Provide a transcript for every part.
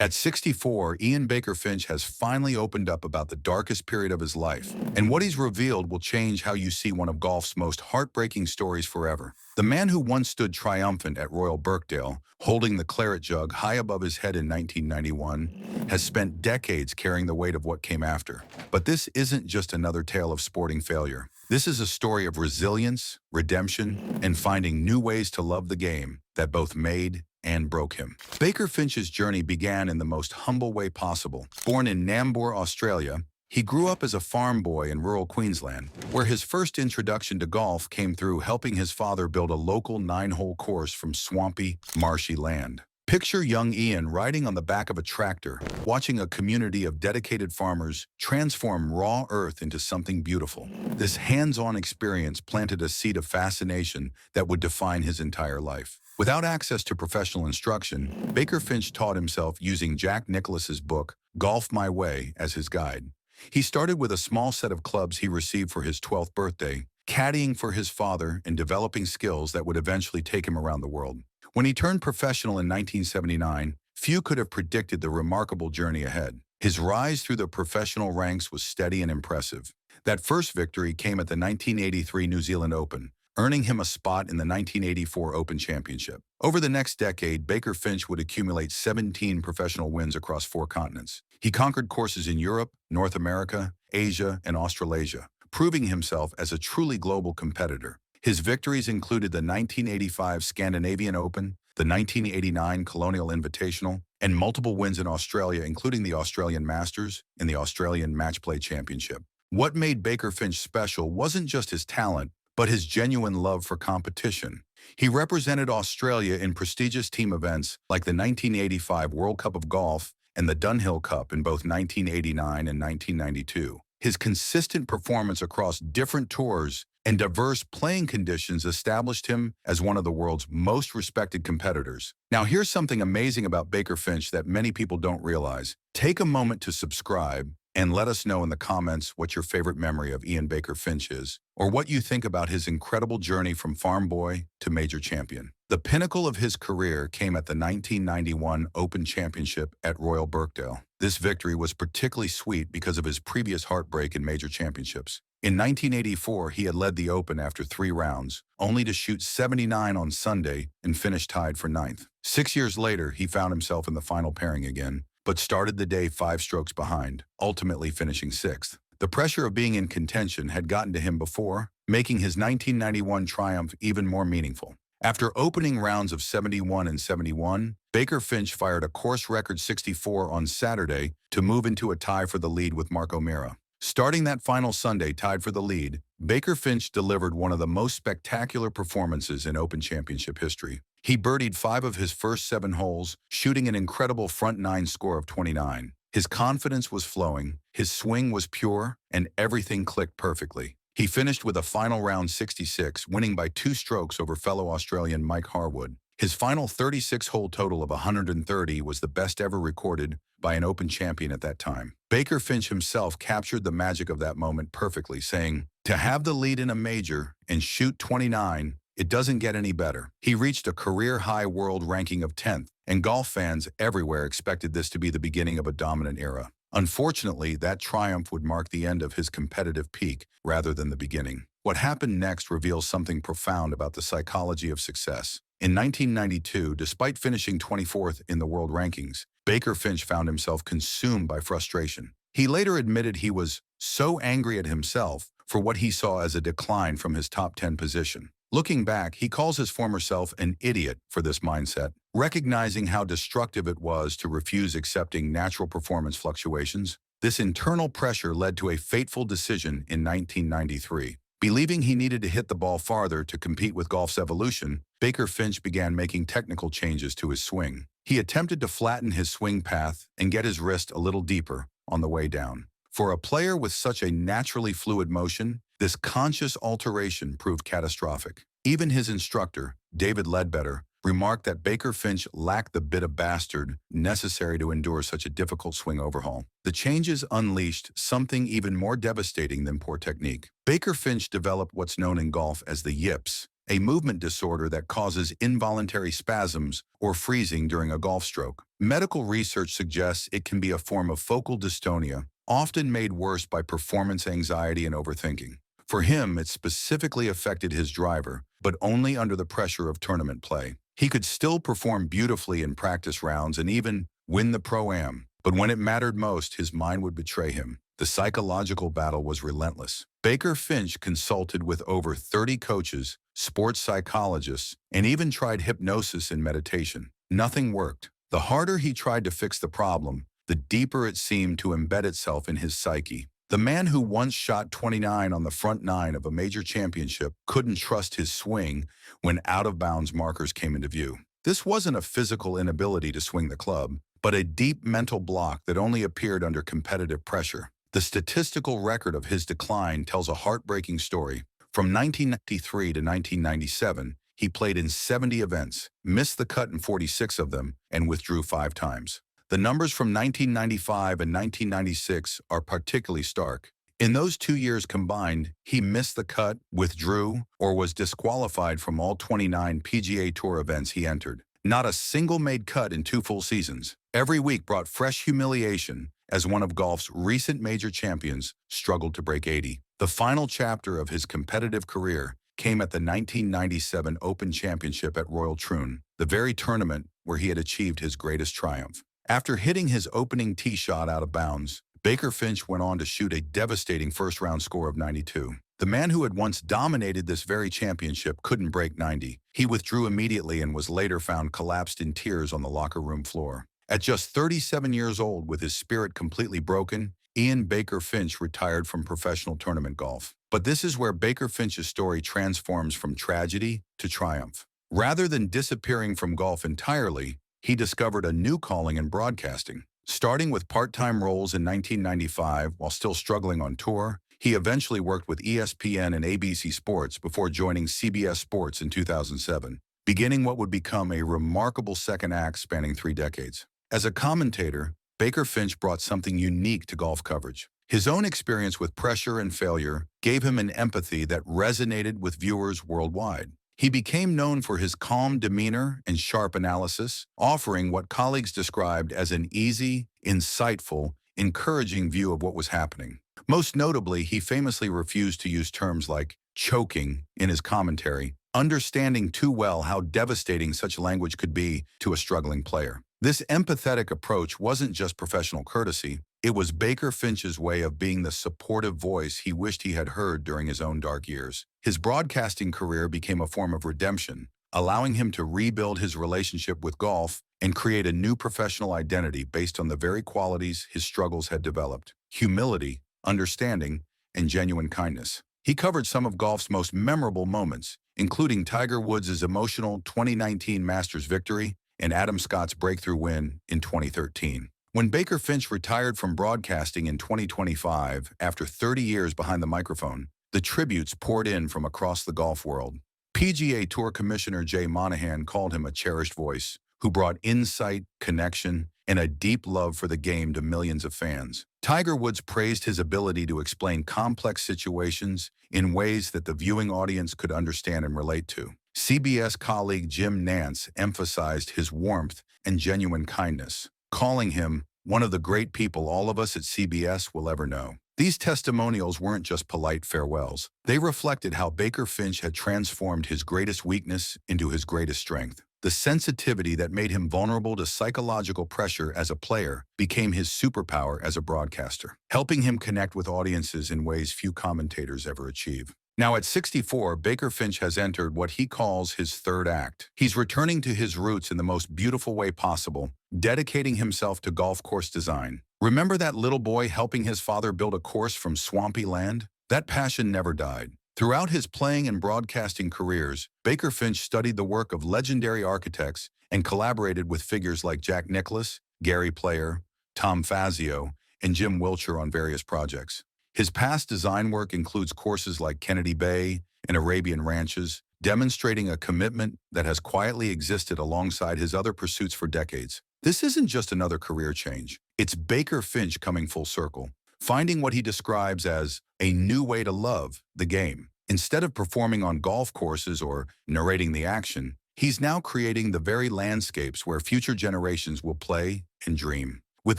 At 64, Ian Baker-Finch has finally opened up about the darkest period of his life, and what he's revealed will change how you see one of golf's most heartbreaking stories forever. The man who once stood triumphant at Royal Birkdale, holding the Claret Jug high above his head in 1991, has spent decades carrying the weight of what came after. But this isn't just another tale of sporting failure. This is a story of resilience, redemption, and finding new ways to love the game that both made and broke him. Baker-Finch's journey began in the most humble way possible. Born in Nambour, Australia, he grew up as a farm boy in rural Queensland, where his first introduction to golf came through helping his father build a local 9-hole course from swampy, marshy land. Picture young Ian riding on the back of a tractor, watching a community of dedicated farmers transform raw earth into something beautiful. This hands-on experience planted a seed of fascination that would define his entire life. Without access to professional instruction, Baker-Finch taught himself using Jack Nicklaus's book, Golf My Way, as his guide. He started with a small set of clubs he received for his 12th birthday, caddying for his father and developing skills that would eventually take him around the world. When he turned professional in 1979, few could have predicted the remarkable journey ahead. His rise through the professional ranks was steady and impressive. That first victory came at the 1983 New Zealand Open, earning him a spot in the 1984 Open Championship. Over the next decade, Baker-Finch would accumulate 17 professional wins across 4 continents. He conquered courses in Europe, North America, Asia, and Australasia, proving himself as a truly global competitor. His victories included the 1985 Scandinavian Open, the 1989 Colonial Invitational, and multiple wins in Australia, including the Australian Masters and the Australian Match Play Championship. What made Baker-Finch special wasn't just his talent, but his genuine love for competition. He represented Australia in prestigious team events like the 1985 World Cup of Golf and the Dunhill Cup in both 1989 and 1992. His consistent performance across different tours and diverse playing conditions established him as one of the world's most respected competitors. Now, here's something amazing about Baker-Finch that many people don't realize. Take a moment to subscribe and let us know in the comments what your favorite memory of Ian Baker-Finch is, or what you think about his incredible journey from farm boy to major champion. The pinnacle of his career came at the 1991 Open Championship at Royal Birkdale. This victory was particularly sweet because of his previous heartbreak in major championships. In 1984, he had led the Open after 3 rounds, only to shoot 79 on Sunday and finish tied for 9th. 6 years later, he found himself in the final pairing again, but started the day 5 strokes behind, ultimately finishing 6th. The pressure of being in contention had gotten to him before, making his 1991 triumph even more meaningful. After opening rounds of 71 and 71, Baker-Finch fired a course record 64 on Saturday to move into a tie for the lead with Mark O'Meara. Starting that final Sunday tied for the lead, Baker-Finch delivered one of the most spectacular performances in Open Championship history. He birdied 5 of his first 7 holes, shooting an incredible front 9 score of 29. His confidence was flowing, his swing was pure, and everything clicked perfectly. He finished with a final round 66, winning by 2 strokes over fellow Australian Mike Harwood. His final 36-hole total of 130 was the best ever recorded by an Open champion at that time. Baker-Finch himself captured the magic of that moment perfectly, saying, "To have the lead in a major and shoot 29, it doesn't get any better." He reached a career-high world ranking of 10th, and golf fans everywhere expected this to be the beginning of a dominant era. Unfortunately, that triumph would mark the end of his competitive peak rather than the beginning. What happened next reveals something profound about the psychology of success. In 1992, despite finishing 24th in the world rankings, Baker-Finch found himself consumed by frustration. He later admitted he was so angry at himself for what he saw as a decline from his top 10 position. Looking back, he calls his former self an idiot for this mindset, recognizing how destructive it was to refuse accepting natural performance fluctuations. This internal pressure led to a fateful decision in 1993. Believing he needed to hit the ball farther to compete with golf's evolution, Baker-Finch began making technical changes to his swing. He attempted to flatten his swing path and get his wrist a little deeper on the way down. For a player with such a naturally fluid motion, this conscious alteration proved catastrophic. Even his instructor, David Ledbetter, remarked that Baker-Finch lacked the bit of bastard necessary to endure such a difficult swing overhaul. The changes unleashed something even more devastating than poor technique. Baker-Finch developed what's known in golf as the yips, a movement disorder that causes involuntary spasms or freezing during a golf stroke. Medical research suggests it can be a form of focal dystonia, often made worse by performance anxiety and overthinking. For him, it specifically affected his driver, but only under the pressure of tournament play. He could still perform beautifully in practice rounds and even win the Pro-Am, but when it mattered most, his mind would betray him. The psychological battle was relentless. Baker-Finch consulted with over 30 coaches, sports psychologists, and even tried hypnosis and meditation. Nothing worked. The harder he tried to fix the problem, the deeper it seemed to embed itself in his psyche. The man who once shot 29 on the front nine of a major championship couldn't trust his swing when out-of-bounds markers came into view. This wasn't a physical inability to swing the club, but a deep mental block that only appeared under competitive pressure. The statistical record of his decline tells a heartbreaking story. From 1993 to 1997, he played in 70 events, missed the cut in 46 of them, and withdrew 5 times. The numbers from 1995 and 1996 are particularly stark. In those 2 years combined, he missed the cut, withdrew, or was disqualified from all 29 PGA Tour events he entered. Not a single made cut in 2 full seasons. Every week brought fresh humiliation as one of golf's recent major champions struggled to break 80. The final chapter of his competitive career came at the 1997 Open Championship at Royal Troon, the very tournament where he had achieved his greatest triumph. After hitting his opening tee shot out of bounds, Baker-Finch went on to shoot a devastating first-round score of 92. The man who had once dominated this very championship couldn't break 90. He withdrew immediately and was later found collapsed in tears on the locker room floor. At just 37 years old, with his spirit completely broken, Ian Baker-Finch retired from professional tournament golf. But this is where Baker-Finch's story transforms from tragedy to triumph. Rather than disappearing from golf entirely, he discovered a new calling in broadcasting. Starting with part-time roles in 1995 while still struggling on tour, he eventually worked with ESPN and ABC Sports before joining CBS Sports in 2007, beginning what would become a remarkable second act spanning 3 decades. As a commentator, Baker-Finch brought something unique to golf coverage. His own experience with pressure and failure gave him an empathy that resonated with viewers worldwide. He became known for his calm demeanor and sharp analysis, offering what colleagues described as an easy, insightful, encouraging view of what was happening. Most notably, he famously refused to use terms like choking in his commentary, understanding too well how devastating such language could be to a struggling player. This empathetic approach wasn't just professional courtesy, it was Baker-Finch's way of being the supportive voice he wished he had heard during his own dark years. His broadcasting career became a form of redemption, allowing him to rebuild his relationship with golf and create a new professional identity based on the very qualities his struggles had developed: humility, understanding, and genuine kindness. He covered some of golf's most memorable moments, including Tiger Woods' emotional 2019 Masters victory and Adam Scott's breakthrough win in 2013. When Baker-Finch retired from broadcasting in 2025, after 30 years behind the microphone, the tributes poured in from across the golf world. PGA Tour Commissioner Jay Monahan called him a cherished voice who brought insight, connection, and a deep love for the game to millions of fans. Tiger Woods praised his ability to explain complex situations in ways that the viewing audience could understand and relate to. CBS colleague Jim Nantz emphasized his warmth and genuine kindness, calling him one of the great people all of us at CBS will ever know. These testimonials weren't just polite farewells. They reflected how Baker-Finch had transformed his greatest weakness into his greatest strength. The sensitivity that made him vulnerable to psychological pressure as a player became his superpower as a broadcaster, helping him connect with audiences in ways few commentators ever achieve. Now at 64, Baker-Finch has entered what he calls his third act. He's returning to his roots in the most beautiful way possible, dedicating himself to golf course design. Remember that little boy helping his father build a course from swampy land? That passion never died. Throughout his playing and broadcasting careers, Baker-Finch studied the work of legendary architects and collaborated with figures like Jack Nicklaus, Gary Player, Tom Fazio, and Jim Wiltshire on various projects. His past design work includes courses like Kennedy Bay and Arabian Ranches, demonstrating a commitment that has quietly existed alongside his other pursuits for decades. This isn't just another career change. It's Baker-Finch coming full circle, finding what he describes as a new way to love the game. Instead of performing on golf courses or narrating the action, he's now creating the very landscapes where future generations will play and dream. With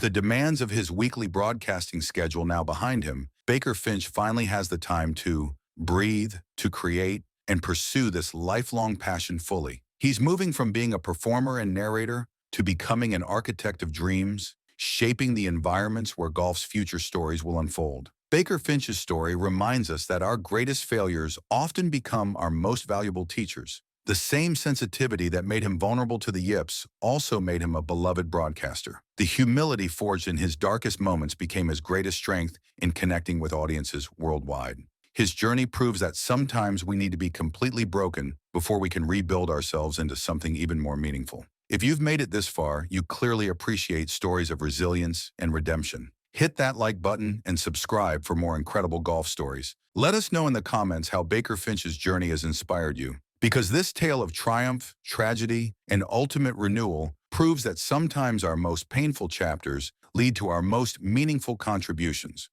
the demands of his weekly broadcasting schedule now behind him, Baker-Finch finally has the time to breathe, to create, and pursue this lifelong passion fully. He's moving from being a performer and narrator to becoming an architect of dreams, shaping the environments where golf's future stories will unfold. Baker-Finch's story reminds us that our greatest failures often become our most valuable teachers. The same sensitivity that made him vulnerable to the yips also made him a beloved broadcaster. The humility forged in his darkest moments became his greatest strength in connecting with audiences worldwide. His journey proves that sometimes we need to be completely broken before we can rebuild ourselves into something even more meaningful. If you've made it this far, you clearly appreciate stories of resilience and redemption. Hit that like button and subscribe for more incredible golf stories. Let us know in the comments how Baker-Finch's journey has inspired you, because this tale of triumph, tragedy, and ultimate renewal proves that sometimes our most painful chapters lead to our most meaningful contributions.